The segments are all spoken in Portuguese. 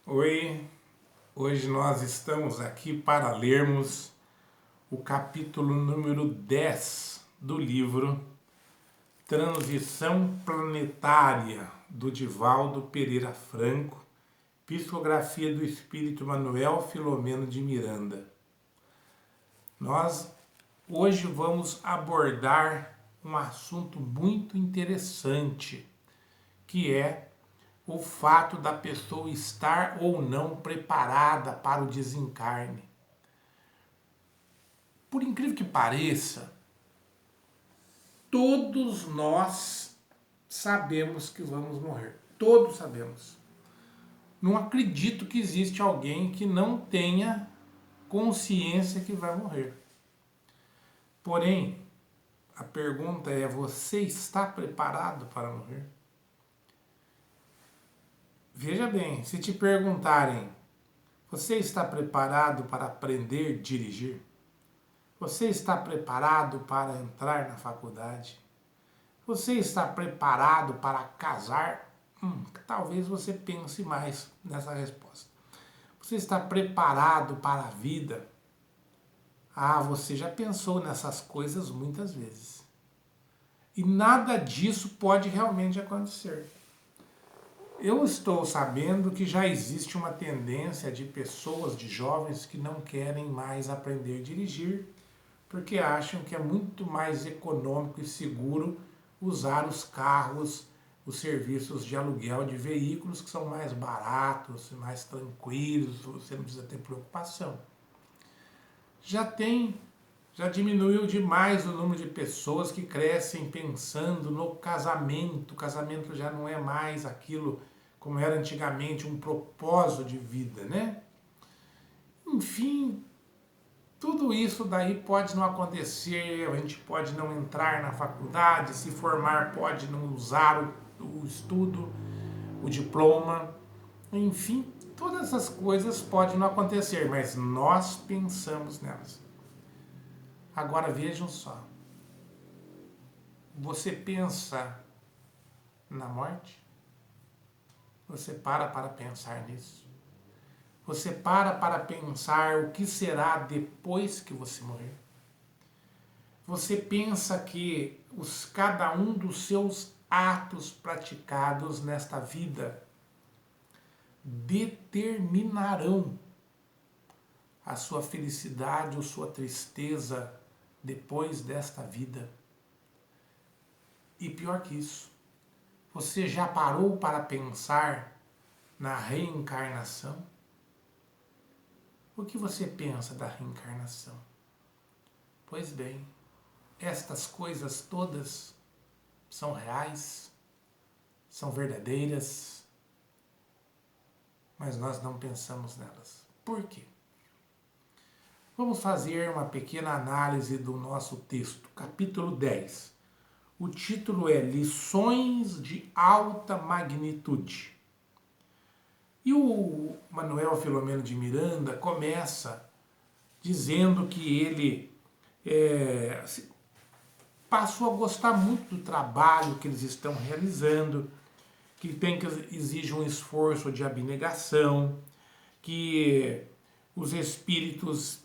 Oi, hoje nós estamos aqui para lermos o capítulo número 10 do livro Transição Planetária, do Divaldo Pereira Franco, psicografia do espírito Manuel Filomeno de Miranda. Nós hoje vamos abordar um assunto muito interessante, que é o fato da pessoa estar ou não preparada para o desencarne. Por incrível que pareça, todos nós sabemos que vamos morrer. Todos sabemos. Não acredito que existe alguém que não tenha consciência que vai morrer. Porém, a pergunta é: você está preparado para morrer? Veja bem, se te perguntarem: você está preparado para aprender a dirigir? Você está preparado para entrar na faculdade? Você está preparado para casar? Talvez você pense mais nessa resposta. Você está preparado para a vida? Você já pensou nessas coisas muitas vezes. E nada disso pode realmente acontecer. Eu estou sabendo que já existe uma tendência de pessoas, de jovens, que não querem mais aprender a dirigir, porque acham que é muito mais econômico e seguro usar os carros, os serviços de aluguel de veículos, que são mais baratos, mais tranquilos, você não precisa ter preocupação. Já diminuiu demais o número de pessoas que crescem pensando no casamento. O casamento já não é mais aquilo como era antigamente, um propósito de vida, né? Enfim, tudo isso daí pode não acontecer, a gente pode não entrar na faculdade, se formar pode não usar o estudo, o diploma, enfim, todas essas coisas podem não acontecer, mas nós pensamos nelas. Agora vejam só, você pensa na morte? Você para pensar nisso? Você para pensar o que será depois que você morrer? Você pensa que cada um dos seus atos praticados nesta vida determinarão a sua felicidade ou sua tristeza depois desta vida? E pior que isso, você já parou para pensar na reencarnação? O que você pensa da reencarnação? Pois bem, estas coisas todas são reais, são verdadeiras, mas nós não pensamos nelas. Por quê? Vamos fazer uma pequena análise do nosso texto, capítulo 10. O título é Lições de Alta Magnitude. E o Manuel Filomeno de Miranda começa dizendo que ele passou a gostar muito do trabalho que eles estão realizando, que exige um esforço de abnegação, que os espíritos,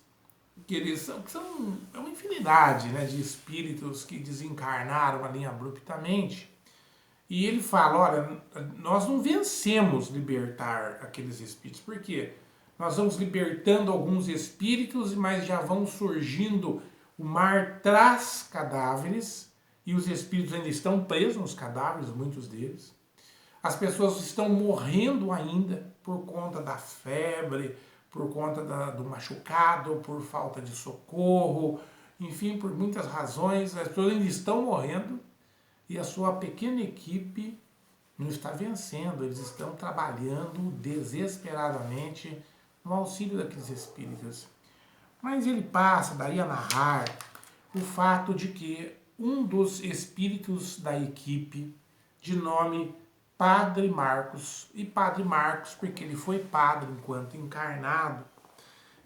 que eles são é uma infinidade, né, de espíritos que desencarnaram ali abruptamente. E ele fala, olha, nós não vencemos libertar aqueles espíritos. Por quê? Nós vamos libertando alguns espíritos, mas já vão surgindo, o mar traz cadáveres, e os espíritos ainda estão presos nos cadáveres, muitos deles. As pessoas estão morrendo ainda por conta da febre, por conta do machucado, por falta de socorro, enfim, por muitas razões, as pessoas ainda estão morrendo e a sua pequena equipe não está vencendo, eles estão trabalhando desesperadamente no auxílio daqueles espíritos. Mas ele passa daí a narrar o fato de que um dos espíritos da equipe, de nome Padre Marcos, e Padre Marcos, porque ele foi padre enquanto encarnado,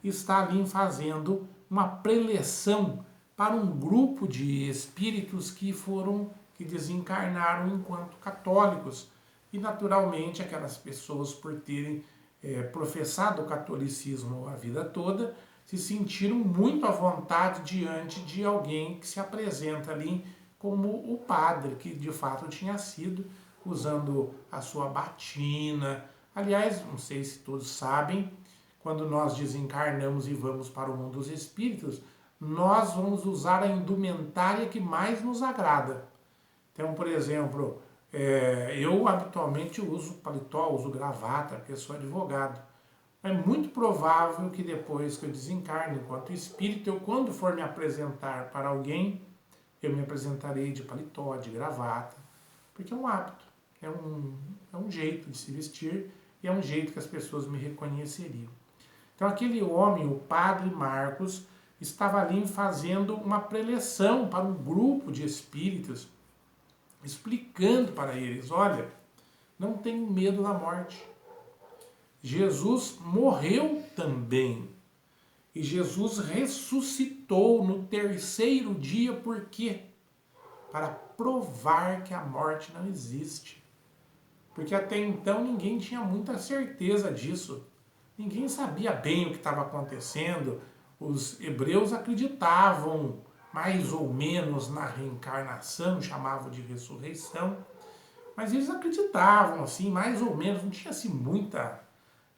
está ali fazendo uma preleção para um grupo de espíritos que desencarnaram enquanto católicos. E naturalmente aquelas pessoas, por terem professado o catolicismo a vida toda, se sentiram muito à vontade diante de alguém que se apresenta ali como o padre, que de fato tinha sido, usando a sua batina. Aliás, não sei se todos sabem, quando nós desencarnamos e vamos para o mundo dos espíritos, nós vamos usar a indumentária que mais nos agrada. Então, por exemplo, eu habitualmente uso paletó, uso gravata, porque eu sou advogado. É muito provável que depois que eu desencarne enquanto espírito, eu quando for me apresentar para alguém, eu me apresentarei de paletó, de gravata, porque é um hábito, é um jeito de se vestir e é um jeito que as pessoas me reconheceriam. Então aquele homem, o padre Marcos, estava ali fazendo uma preleção para um grupo de espíritos, explicando para eles, olha, não tenham medo da morte. Jesus morreu também. E Jesus ressuscitou no terceiro dia, por quê? Para provar que a morte não existe. Porque até então ninguém tinha muita certeza disso. Ninguém sabia bem o que estava acontecendo. Os hebreus acreditavam mais ou menos na reencarnação, chamavam de ressurreição. Mas eles acreditavam, assim, mais ou menos, não tinha assim muita...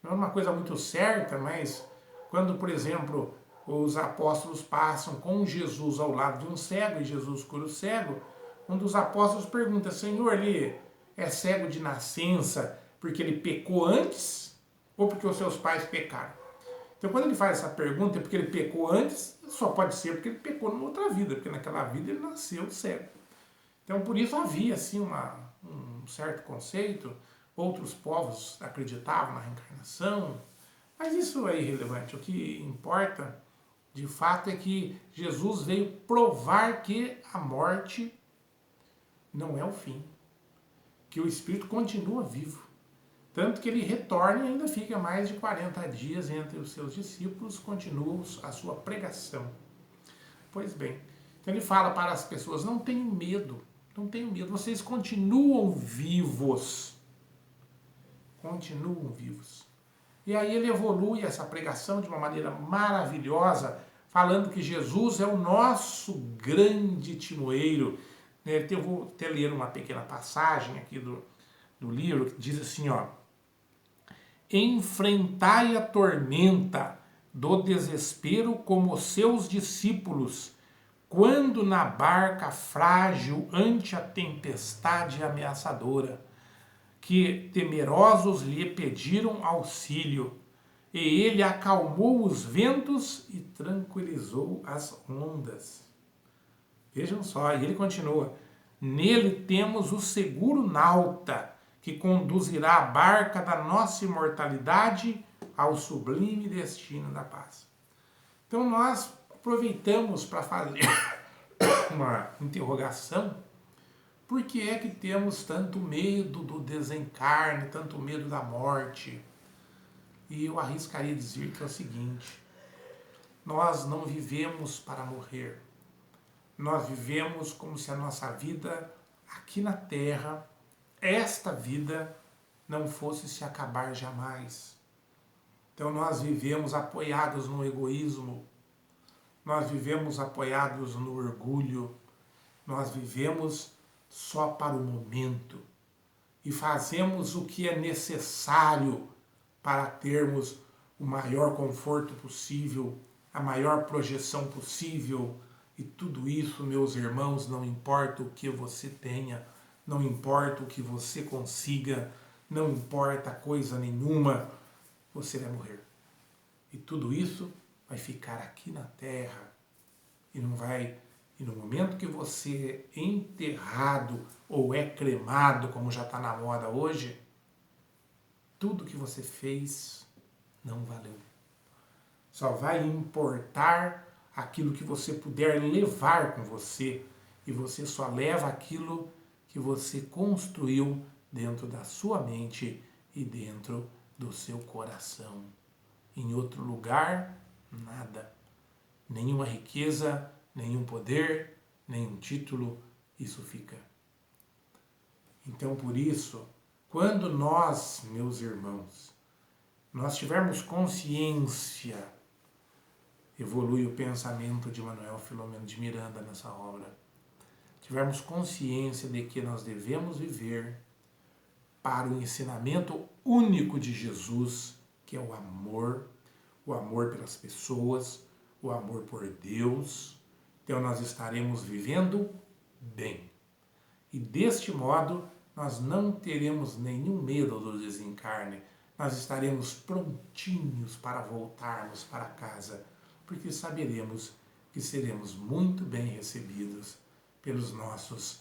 Não era uma coisa muito certa, mas quando, por exemplo, os apóstolos passam com Jesus ao lado de um cego e Jesus cura o cego, um dos apóstolos pergunta, Senhor, ele é cego de nascença porque ele pecou antes ou porque os seus pais pecaram? Então, quando ele faz essa pergunta, é porque ele pecou antes, só pode ser porque ele pecou numa outra vida, porque naquela vida ele nasceu cego. Então, por isso havia, assim, um certo conceito. Outros povos acreditavam na reencarnação, mas isso é irrelevante. O que importa, de fato, é que Jesus veio provar que a morte não é o fim, que o espírito continua vivo. Tanto que ele retorna e ainda fica mais de 40 dias entre os seus discípulos, continua a sua pregação. Pois bem, então ele fala para as pessoas, não tenham medo, não tenham medo, vocês continuam vivos. Continuam vivos. E aí ele evolui essa pregação de uma maneira maravilhosa, falando que Jesus é o nosso grande timoeiro. Eu vou até ler uma pequena passagem aqui do livro, que diz assim, ó, enfrentai a tormenta do desespero como os seus discípulos, quando na barca frágil ante a tempestade ameaçadora, que temerosos lhe pediram auxílio, e ele acalmou os ventos e tranquilizou as ondas. Vejam só, e ele continua, nele temos o seguro nauta, que conduzirá a barca da nossa imortalidade ao sublime destino da paz. Então nós aproveitamos para fazer uma interrogação. Por que é que temos tanto medo do desencarne, tanto medo da morte? E eu arriscaria dizer que é o seguinte, nós não vivemos para morrer. Nós vivemos como se a nossa vida aqui na Terra, esta vida, não fosse se acabar jamais. Então nós vivemos apoiados no egoísmo, nós vivemos apoiados no orgulho, nós vivemos só para o momento e fazemos o que é necessário para termos o maior conforto possível, a maior projeção possível. E tudo isso, meus irmãos, não importa o que você tenha, não importa o que você consiga, não importa coisa nenhuma, você vai morrer. E tudo isso vai ficar aqui na Terra e não vai... E no momento que você é enterrado ou é cremado, como já está na moda hoje, tudo que você fez não valeu. Só vai importar aquilo que você puder levar com você. E você só leva aquilo que você construiu dentro da sua mente e dentro do seu coração. Em outro lugar, nada. Nenhuma riqueza, nenhum poder, nenhum título, isso fica. Então, por isso, quando nós, meus irmãos, nós tivermos consciência, evolui o pensamento de Manuel Filomeno de Miranda nessa obra, tivermos consciência de que nós devemos viver para o ensinamento único de Jesus, que é o amor pelas pessoas, o amor por Deus, então nós estaremos vivendo bem. E deste modo, nós não teremos nenhum medo do desencarne, nós estaremos prontinhos para voltarmos para casa, porque saberemos que seremos muito bem recebidos pelos nossos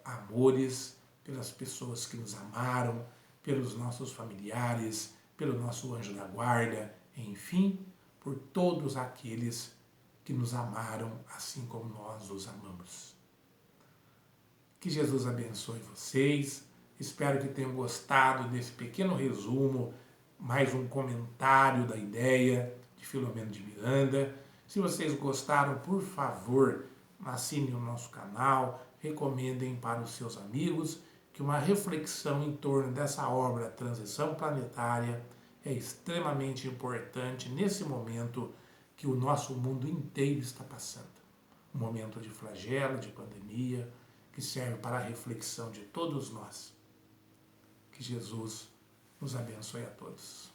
amores, pelas pessoas que nos amaram, pelos nossos familiares, pelo nosso anjo da guarda, enfim, por todos aqueles que nos amaram assim como nós os amamos. Que Jesus abençoe vocês. Espero que tenham gostado desse pequeno resumo, mais um comentário da ideia de Filomeno de Miranda. Se vocês gostaram, por favor, assinem o nosso canal, recomendem para os seus amigos, que uma reflexão em torno dessa obra Transição Planetária é extremamente importante nesse momento que o nosso mundo inteiro está passando. Um momento de flagelo, de pandemia, que serve para a reflexão de todos nós. Que Jesus nos abençoe a todos.